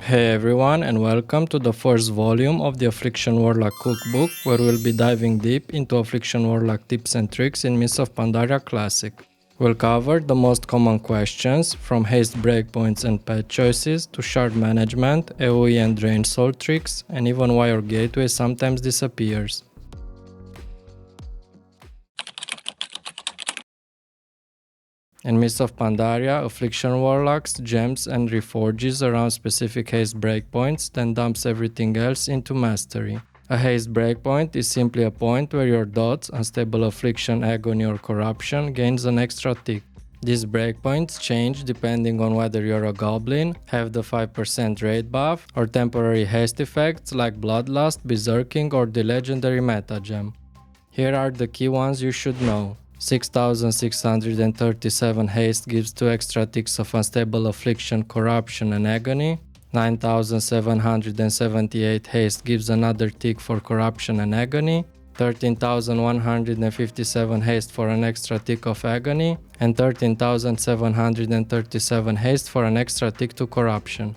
Hey everyone, and welcome to the first volume of the Affliction Warlock cookbook, where we'll be diving deep into Affliction Warlock tips and tricks in Mists of Pandaria Classic. We'll cover the most common questions, from haste breakpoints and pet choices to shard management, AoE and drain soul tricks, and even why your gateway sometimes disappears. In Mists of Pandaria, Affliction Warlocks gems and reforges around specific haste breakpoints, then dumps everything else into mastery. A haste breakpoint is simply a point where your dots, unstable affliction, agony or corruption, gains an extra tick. These breakpoints change depending on whether you're a goblin, have the 5% raid buff, or temporary haste effects like Bloodlust, Berserking or the legendary meta gem. Here are the key ones you should know. 6637 haste gives 2 extra ticks of unstable affliction, corruption and agony. 9778 haste gives another tick for corruption and agony. 13,157 haste for an extra tick of agony, and 13,737 haste for an extra tick to corruption.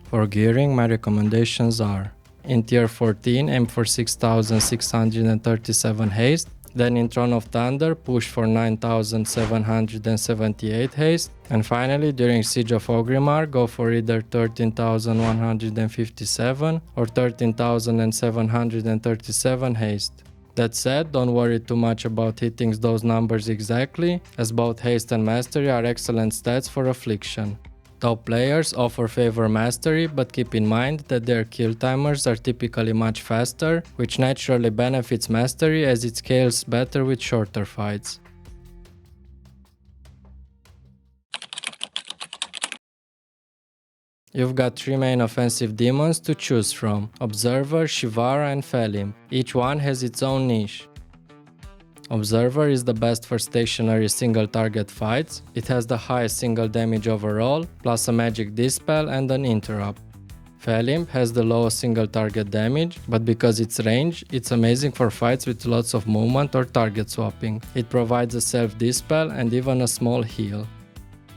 For gearing, my recommendations are: in tier 14, aim for 6,637 haste. Then in Throne of Thunder, push for 9,778 haste. And finally, during Siege of Orgrimmar, go for either 13,157 or 13,737 haste. That said, don't worry too much about hitting those numbers exactly, as both haste and mastery are excellent stats for affliction. Top players offer favor mastery, but keep in mind that their kill timers are typically much faster, which naturally benefits mastery as it scales better with shorter fights. You've got 3 main offensive demons to choose from: Observer, Shivara and Felim. Each one has its own niche. Observer is the best for stationary single target fights. It has the highest single damage overall, plus a magic dispel and an interrupt. Felim has the lowest single target damage, but because it's range, it's amazing for fights with lots of movement or target swapping. It provides a self dispel and even a small heal.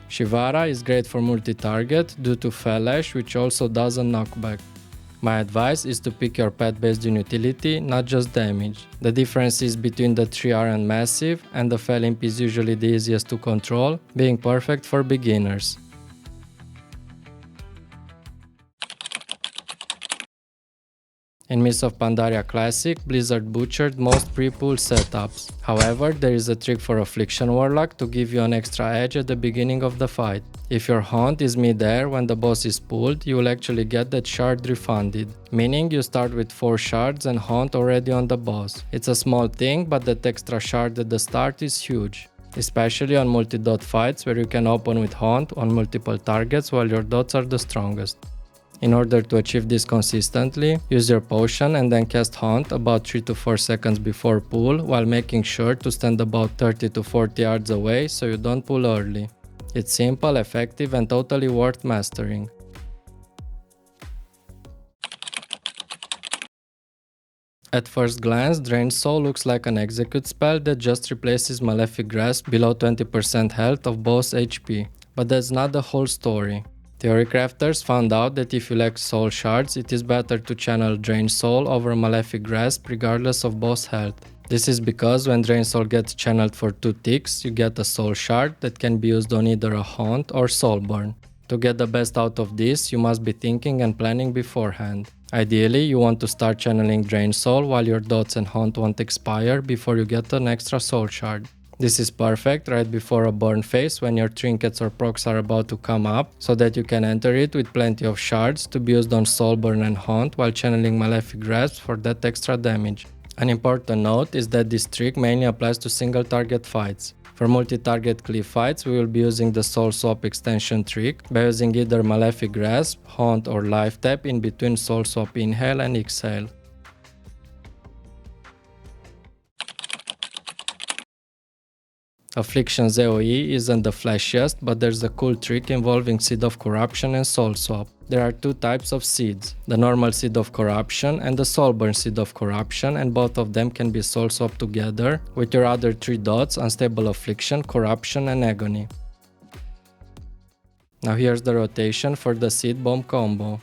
Shivara is great for multi-target due to Felash, which also does a knockback. My advice is to pick your pet based on utility, not just damage. The differences between the 3 aren't massive, and the Felimp is usually the easiest to control, being perfect for beginners. In Mists of Pandaria Classic, Blizzard butchered most pre-pull setups. However, there is a trick for Affliction Warlock to give you an extra edge at the beginning of the fight. If your haunt is mid-air when the boss is pulled, you will actually get that shard refunded, meaning you start with 4 shards and haunt already on the boss. It's a small thing, but that extra shard at the start is huge, especially on multi-dot fights where you can open with haunt on multiple targets while your dots are the strongest. In order to achieve this consistently, use your potion and then cast haunt about 3 to 4 seconds before pull, while making sure to stand about 30 to 40 yards away so you don't pull early. It's simple, effective and totally worth mastering. At first glance, Drain Soul looks like an execute spell that just replaces Malefic Grasp below 20% health of boss HP, but that's not the whole story. Theorycrafters found out that if you lack soul shards, it is better to channel Drain Soul over Malefic Grasp regardless of boss health. This is because when Drain Soul gets channeled for 2 ticks, you get a soul shard that can be used on either a haunt or soul burn. To get the best out of this, you must be thinking and planning beforehand. Ideally, you want to start channeling Drain Soul while your dots and haunt won't expire before you get an extra soul shard. This is perfect right before a burn phase when your trinkets or procs are about to come up, so that you can enter it with plenty of shards to be used on soul burn and haunt while channeling Malefic Grasp for that extra damage. An important note is that this trick mainly applies to single target fights. For multi-target cliff fights, we will be using the Soul Swap extension trick by using either Malefic Grasp, Haunt or Life Tap in between Soul Swap inhale and exhale. Affliction's AoE isn't the flashiest, but there's a cool trick involving Seed of Corruption and Soul Swap. There are 2 types of seeds, the normal Seed of Corruption and the Soulburn Seed of Corruption, and both of them can be soul swapped together with your other 3 dots: Unstable Affliction, Corruption and Agony. Now here's the rotation for the Seed Bomb combo.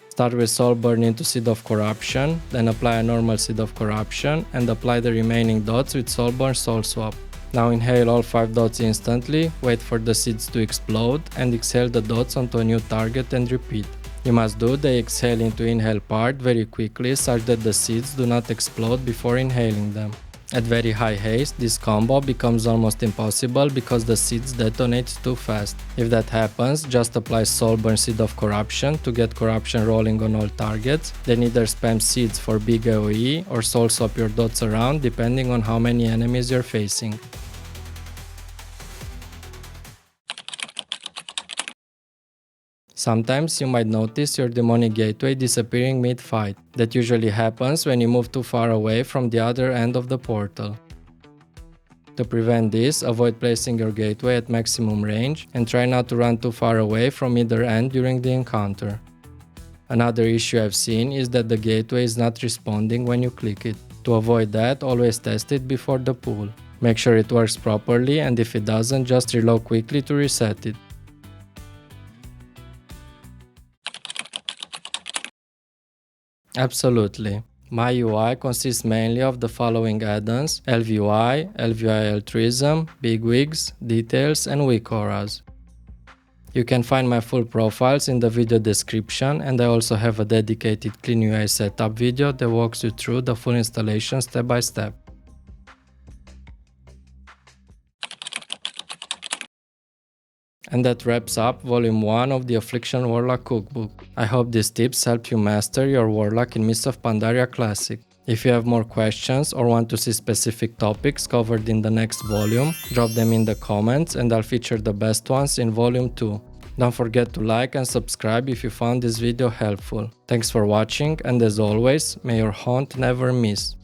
Start with Soul Burn into Seed of Corruption, then apply a normal Seed of Corruption and apply the remaining dots with Soul Burn Soul Swap. Now inhale all 5 dots instantly, wait for the seeds to explode and exhale the dots onto a new target and repeat. You must do the exhale into inhale part very quickly such that the seeds do not explode before inhaling them. At very high haste, this combo becomes almost impossible because the seeds detonate too fast. If that happens, just apply Soul Burn Seed of Corruption to get corruption rolling on all targets, then either spam seeds for big AoE or soul swap your dots around depending on how many enemies you're facing. Sometimes you might notice your demonic gateway disappearing mid-fight. That usually happens when you move too far away from the other end of the portal. To prevent this, avoid placing your gateway at maximum range and try not to run too far away from either end during the encounter. Another issue I've seen is that the gateway is not responding when you click it. To avoid that, always test it before the pull. Make sure it works properly, and if it doesn't, just reload quickly to reset it. Absolutely. My UI consists mainly of the following add-ons: LVUI, LVUI Altruism, Big Wigs, Details, and Weak Auras. You can find my full profiles in the video description, and I also have a dedicated Clean UI setup video that walks you through the full installation step by step. And that wraps up Volume 1 of the Affliction Warlock Cookbook. I hope these tips help you master your Warlock in Mists of Pandaria Classic. If you have more questions or want to see specific topics covered in the next volume, drop them in the comments and I'll feature the best ones in Volume 2. Don't forget to like and subscribe if you found this video helpful. Thanks for watching, and as always, may your hunt never miss.